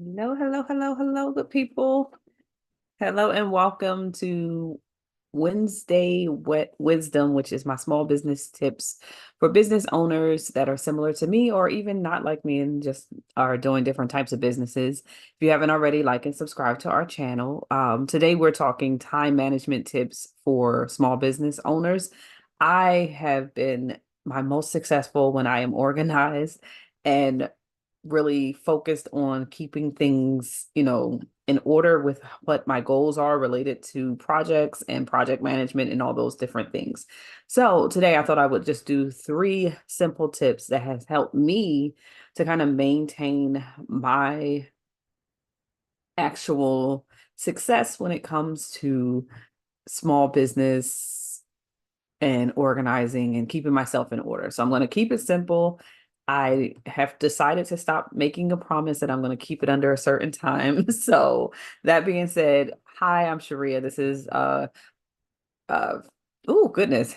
Hello, hello, hello, hello, good people. Hello and welcome to Wednesday Wet Wisdom, which is my small business tips for business owners that are similar to me or even not like me and just are doing different types of businesses. If you haven't already, like and subscribe to our channel. Today we're talking time management tips for small business owners. I have been my most successful when I am organized and really focused on keeping things, in order with what my goals are related to projects and project management and all those different things. So today I thought I would just do three simple tips that has helped me to kind of maintain my actual success when it comes to small business and organizing and keeping myself in order. So I'm going to keep it simple. I have decided to stop making a promise that I'm going to keep it under a certain time. So that being said, hi, I'm Sharia. This is uh oh goodness,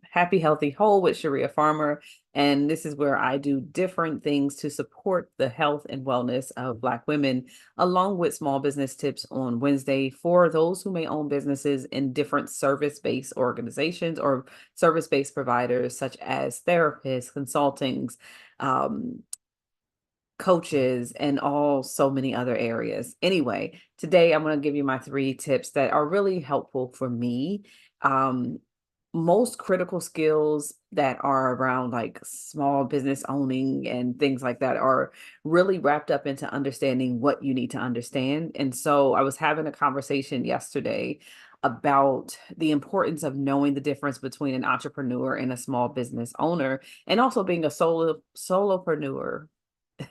Happy Healthy Whole with Sharia Farmer. And this is where I do different things to support the health and wellness of Black women, along with small business tips on Wednesday for those who may own businesses in different service-based organizations or service-based providers, such as therapists, consultings, um, coaches, and all so many other areas. Anyway, today I'm going to give you my three tips that are really helpful for me. Um, Most critical skills that are around like small business owning and things like that are really wrapped up into understanding what you need to understand. And so I was having a conversation yesterday about the importance of knowing the difference between an entrepreneur and a small business owner, and also being a solopreneur.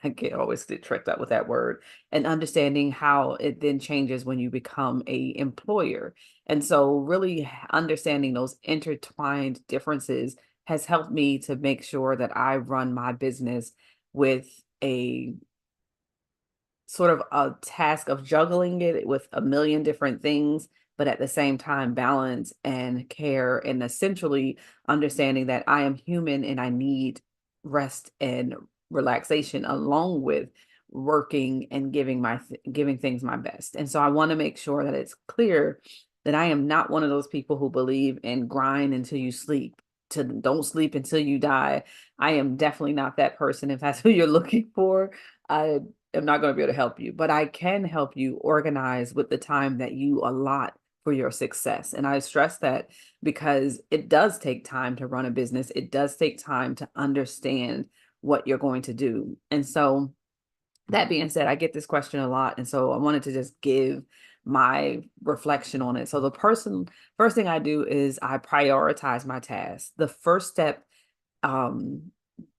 I get always get tricked up with that word, and understanding how it then changes when you become a employer. And so really understanding those intertwined differences has helped me to make sure that I run my business with a sort of a task of juggling it with a million different things, but at the same time, balance and care, and essentially understanding that I am human and I need rest and relaxation along with working and giving things my best. And so I want to make sure that it's clear that I am not one of those people who believe in grind until you sleep, to don't sleep until you die. I am definitely not that person. If that's who you're looking for, I am not going to be able to help you, but I can help you organize with the time that you allot for your success. And I stress that because it does take time to run a business. It does take time to understand what you're going to do. And so that being said, I get this question a lot. And so I wanted to just give my reflection on it. So first thing I do is I prioritize my tasks. Um,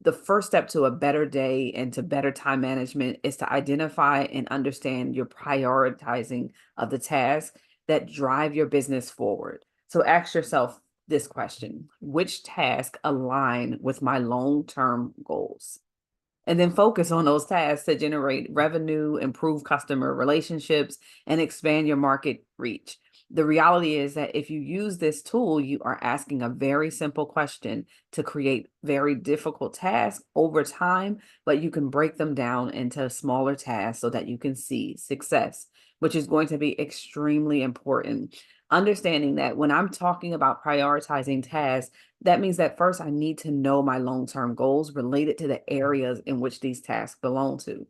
the first step to a better day and to better time management is to identify and understand your prioritizing of the tasks that drive your business forward. So ask yourself this question: which task align with my long-term goals? And then focus on those tasks to generate revenue, improve customer relationships, and expand your market reach. The reality is that if you use this tool, you are asking a very simple question to create very difficult tasks over time, but you can break them down into smaller tasks so that you can see success, which is going to be extremely important. Understanding that when I'm talking about prioritizing tasks, that means that first I need to know my long-term goals related to the areas in which these tasks belong to.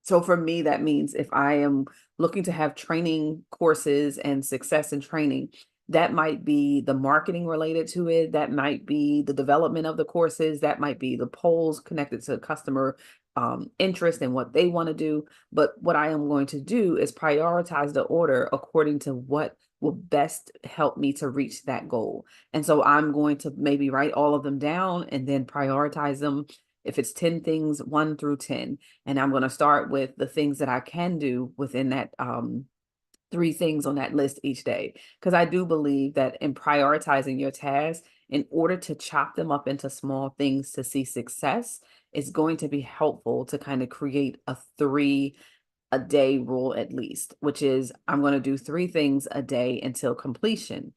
So for me, that means if I am looking to have training courses and success in training, that might be the marketing related to it. That might be the development of the courses. That might be the polls connected to customer interest and what they want to do. But what I am going to do is prioritize the order according to what will best help me to reach that goal. And so I'm going to maybe write all of them down and then prioritize them. If it's 10 things, 1 through 10, and I'm going to start with the things that I can do within that three things on that list each day. Because I do believe that in prioritizing your tasks, in order to chop them up into small things to see success, it's going to be helpful to kind of create a 3 a day rule at least, which is I'm going to do 3 things a day until completion.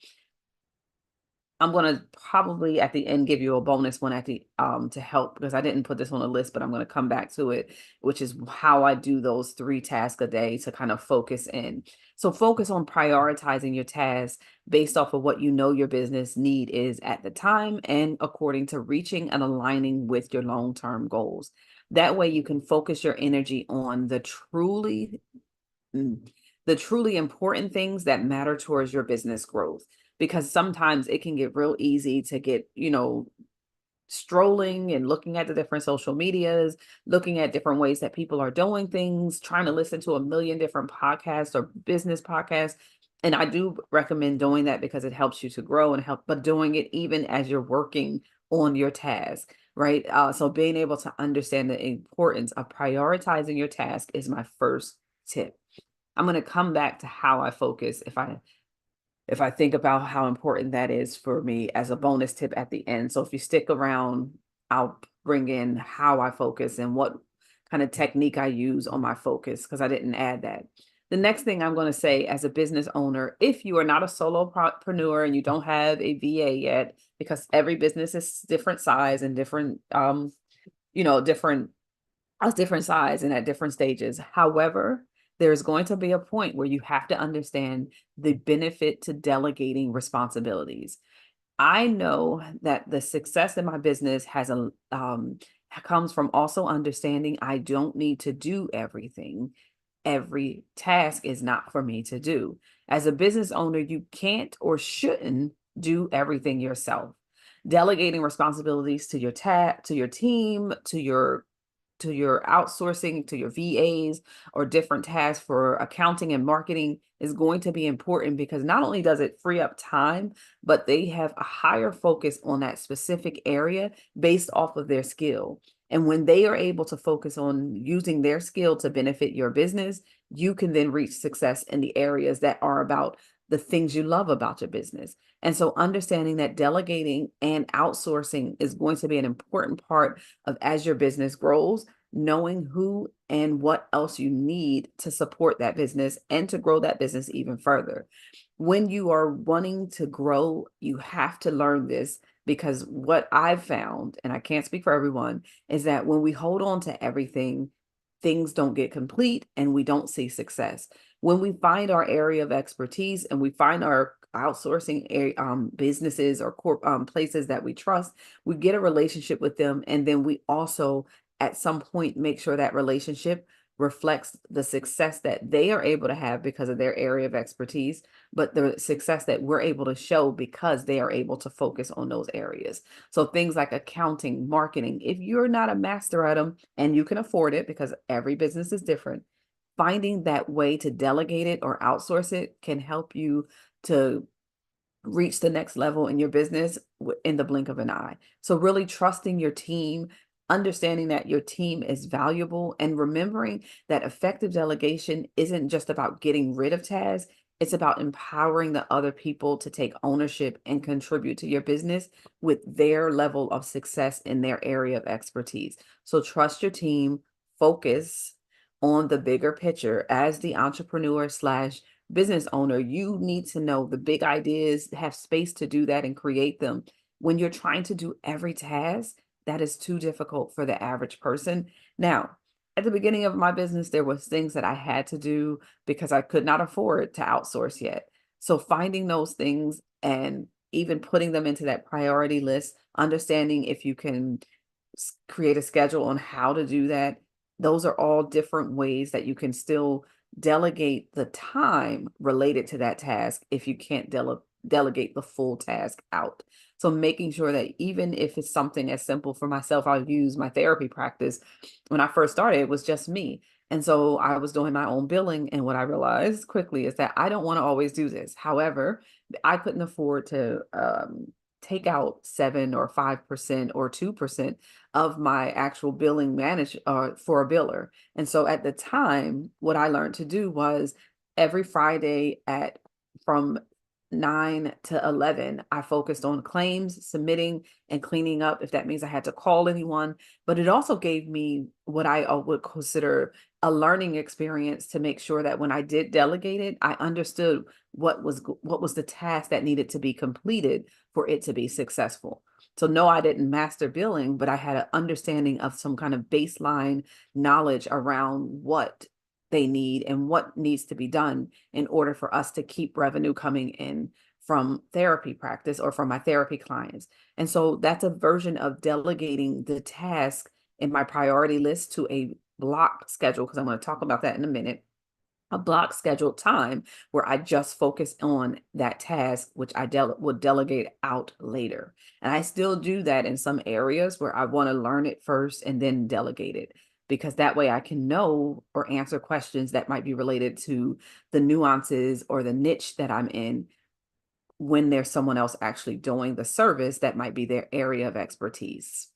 I'm gonna probably at the end give you a bonus one at the to help, because I didn't put this on a list, but I'm gonna come back to it, which is how I do those 3 tasks a day to kind of focus in. So focus on prioritizing your tasks based off of what you know your business need is at the time and according to reaching and aligning with your long-term goals. That way you can focus your energy on mm, the truly important things that matter towards your business growth, because sometimes it can get real easy to get, strolling and looking at the different social medias, looking at different ways that people are doing things, trying to listen to a million different podcasts or business podcasts. And I do recommend doing that because it helps you to grow and help, but doing it even as you're working on your task, right? So being able to understand the importance of prioritizing your task is my first tip. I'm going to come back to how I focus if I think about how important that is for me as a bonus tip at the end. So if you stick around, I'll bring in how I focus and what kind of technique I use on my focus, because I didn't add that. The next thing I'm going to say, as a business owner, if you are not a solopreneur and you don't have a VA yet, because every business is different size and different, different of different size and at different stages. However, there's going to be a point where you have to understand the benefit to delegating responsibilities. I know that the success in my business comes from also understanding I don't need to do everything. Every task is not for me to do. As a business owner, you can't or shouldn't do everything yourself. Delegating responsibilities to to your team, to your outsourcing, to your VAs, or different tasks for accounting and marketing is going to be important, because not only does it free up time, but they have a higher focus on that specific area based off of their skill. And when they are able to focus on using their skill to benefit your business, you can then reach success in the areas that are about the things you love about your business. And so understanding that delegating and outsourcing is going to be an important part of, as your business grows, knowing who and what else you need to support that business and to grow that business even further. When you are wanting to grow, you have to learn this, because what I've found, and I can't speak for everyone, is that when we hold on to everything, things don't get complete and we don't see success. When we find our area of expertise and we find our outsourcing businesses or places that we trust, we get a relationship with them, and then we also at some point make sure that relationship reflects the success that they are able to have because of their area of expertise, but the success that we're able to show because they are able to focus on those areas. So things like accounting, marketing, if you're not a master at them and you can afford it, because every business is different, finding that way to delegate it or outsource it can help you to reach the next level in your business in the blink of an eye. So really trusting your team, understanding that your team is valuable, and remembering that effective delegation isn't just about getting rid of tasks. It's about empowering the other people to take ownership and contribute to your business with their level of success in their area of expertise. So trust your team, focus on the bigger picture. As the entrepreneur slash business owner, you need to know the big ideas, have space to do that and create them. When you're trying to do every task, that is too difficult for the average person. Now, at the beginning of my business, there was things that I had to do because I could not afford to outsource yet. So finding those things and even putting them into that priority list, understanding if you can create a schedule on how to do that. Those are all different ways that you can still delegate the time related to that task if you can't delegate the full task out. So making sure that even if it's something as simple, for myself, I'll use my therapy practice. When I first started, it was just me. And so I was doing my own billing. And what I realized quickly is that I don't want to always do this. However, I couldn't afford to take out 7 or 5% or 2% of my actual billing manage for a biller. And so at the time, what I learned to do was every Friday at from 9 to 11, I focused on claims, submitting, and cleaning up if that means I had to call anyone. But it also gave me what I would consider a learning experience to make sure that when I did delegate it, I understood what was the task that needed to be completed for it to be successful. So no, I didn't master billing, but I had an understanding of some kind of baseline knowledge around what they need and what needs to be done in order for us to keep revenue coming in from therapy practice or from my therapy clients. And so that's a version of delegating the task in my priority list to a block schedule, because I'm going to talk about that in a minute. A block scheduled time where I just focus on that task, which I would delegate out later. And I still do that in some areas where I want to learn it first and then delegate it, because that way I can know or answer questions that might be related to the nuances or the niche that I'm in when there's someone else actually doing the service that might be their area of expertise.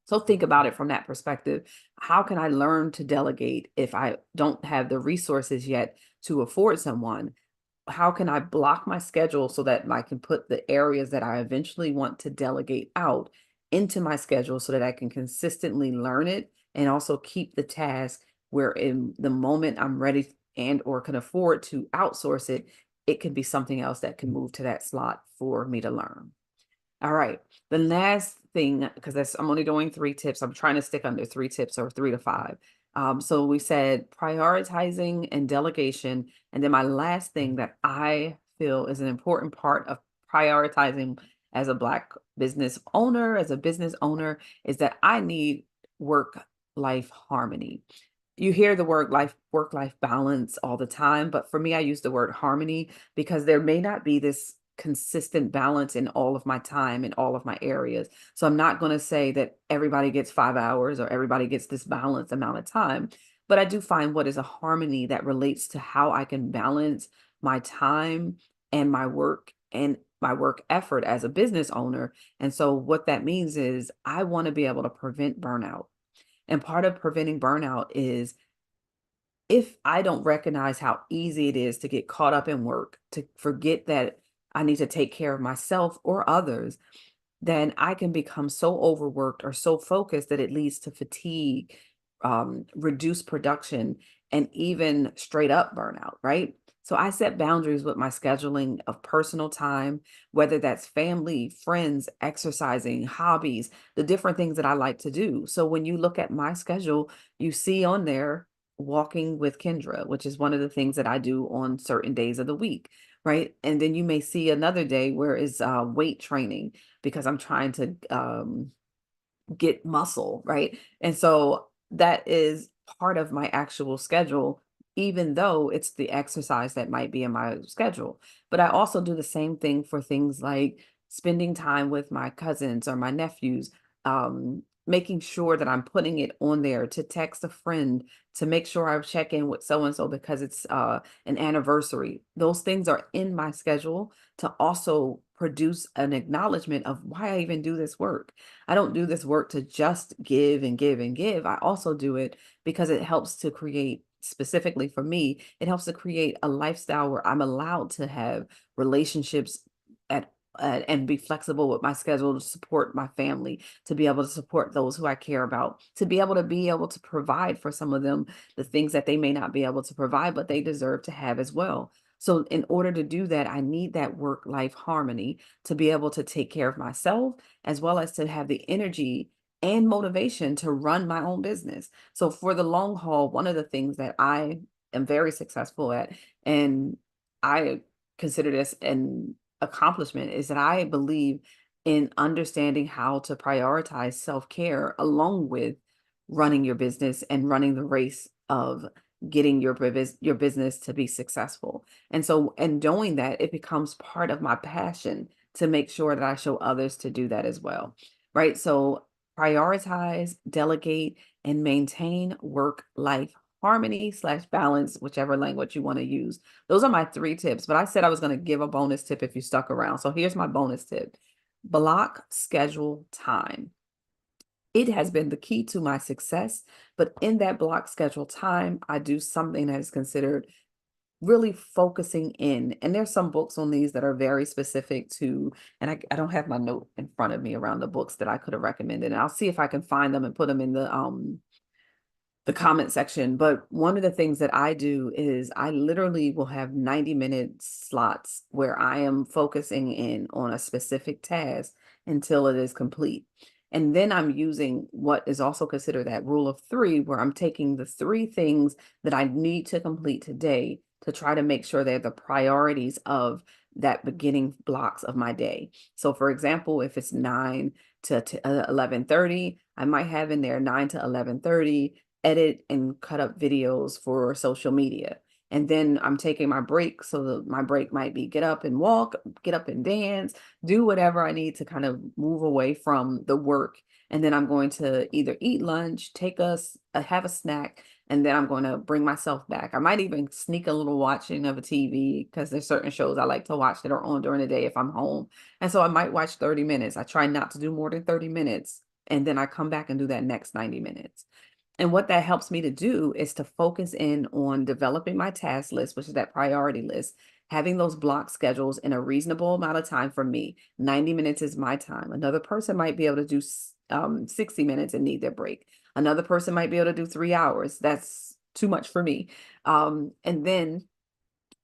So think about it from that perspective. How can I learn to delegate if I don't have the resources yet to afford someone? How can I block my schedule so that I can put the areas that I eventually want to delegate out into my schedule so that I can consistently learn it and also keep the task where in the moment I'm ready and or can afford to outsource it, it could be something else that can move to that slot for me to learn. All right. The last thing, because that's I'm only doing 3 tips. I'm trying to stick under 3 tips or 3 to 5. So we said prioritizing and delegation. And then my last thing that I feel is an important part of prioritizing as a Black business owner, as a business owner, is that I need work-life harmony. You hear the word life work-life balance all the time, but for me, I use the word harmony because there may not be this consistent balance in all of my time in all of my areas. So I'm not going to say that everybody gets 5 hours or everybody gets this balanced amount of time, but I do find what is a harmony that relates to how I can balance my time and my work effort as a business owner. And so what that means is I want to be able to prevent burnout. And part of preventing burnout is if I don't recognize how easy it is to get caught up in work, to forget that I need to take care of myself or others, then I can become so overworked or so focused that it leads to fatigue, reduced production, and even straight up burnout, right? So I set boundaries with my scheduling of personal time, whether that's family, friends, exercising, hobbies, the different things that I like to do. So when you look at my schedule, you see on there walking with Kendra, which is one of the things that I do on certain days of the week, right? And then you may see another day where it's weight training because I'm trying to get muscle, right? And so that is part of my actual schedule, even though it's the exercise that might be in my schedule. But I also do the same thing for things like spending time with my cousins or my nephews, making sure that I'm putting it on there to text a friend to make sure I check in with so and so because it's an anniversary. Those things are in my schedule to also produce an acknowledgement of why I even do this work. I don't do this work to just give and give and give. I also do it because it helps to create, specifically for me, it helps to create a lifestyle where I'm allowed to have relationships at and be flexible with my schedule to support my family, to be able to support those who I care about, to be able to provide for some of them the things that they may not be able to provide, but they deserve to have as well. So in order to do that, I need that work-life harmony to be able to take care of myself as well as to have the energy and motivation to run my own business. So for the long haul, one of the things that I am very successful at, and I consider this an accomplishment, is that I believe in understanding how to prioritize self-care along with running your business and running the race of getting your business to be successful. And so in doing that, it becomes part of my passion to make sure that I show others to do that as well. Right? So prioritize, delegate, and maintain work-life harmony slash balance, whichever language you want to use. Those are my 3 tips, but I said I was going to give a bonus tip if you stuck around. So here's my bonus tip. Block schedule time. It has been the key to my success, but in that block schedule time, I do something that is considered really focusing in. And there's some books on these that are very specific to, and I don't have my note in front of me around the books that I could have recommended. And I'll see if I can find them and put them in the comment section. But one of the things that I do is I literally will have 90-minute slots where I am focusing in on a specific task until it is complete. And then I'm using what is also considered that rule of three, where I'm taking the three things that I need to complete today to try to make sure they're the priorities of that beginning blocks of my day. So for example, if it's 9 to 11:30, I might have in there 9 to 11:30 edit and cut up videos for social media. And then I'm taking my break. So my break might be get up and walk, get up and dance, do whatever I need to kind of move away from the work. And then I'm going to either eat lunch, have a snack, and then I'm going to bring myself back. I might even sneak a little watching of a TV because there's certain shows I like to watch that are on during the day if I'm home. And so I might watch 30 minutes. I try not to do more than 30 minutes. And then I come back and do that next 90 minutes. And what that helps me to do is to focus in on developing my task list, which is that priority list, having those block schedules in a reasonable amount of time for me. 90 minutes is my time. Another person might be able to do 60 minutes and need their break. Another person might be able to do 3 hours. That's too much for me. And then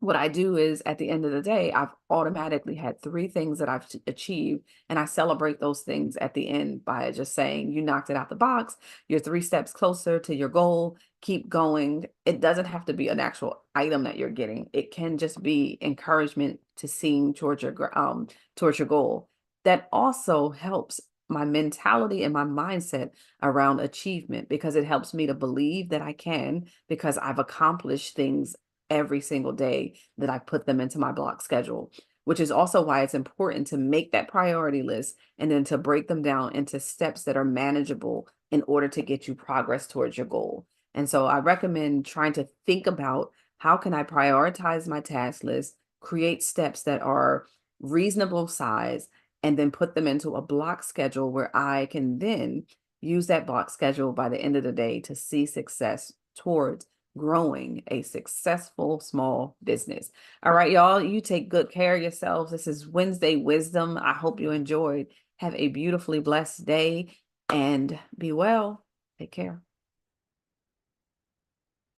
what I do is at the end of the day, I've automatically had three things that I've achieved, and I celebrate those things at the end by just saying, you knocked it out the box. You're 3 steps closer to your goal. Keep going. It doesn't have to be an actual item that you're getting. It can just be encouragement to seeing towards your goal. That also helps my mentality and my mindset around achievement because it helps me to believe that I can because I've accomplished things every single day that I put them into my block schedule, which is also why it's important to make that priority list and then to break them down into steps that are manageable in order to get you progress towards your goal. And so I recommend trying to think about how can I prioritize my task list, create steps that are reasonable size, and then put them into a block schedule where I can then use that block schedule by the end of the day to see success towards growing a successful small business. All right, y'all, you take good care of yourselves. This is Wednesday Wisdom. I hope you enjoyed. Have a beautifully blessed day and be well. Take care.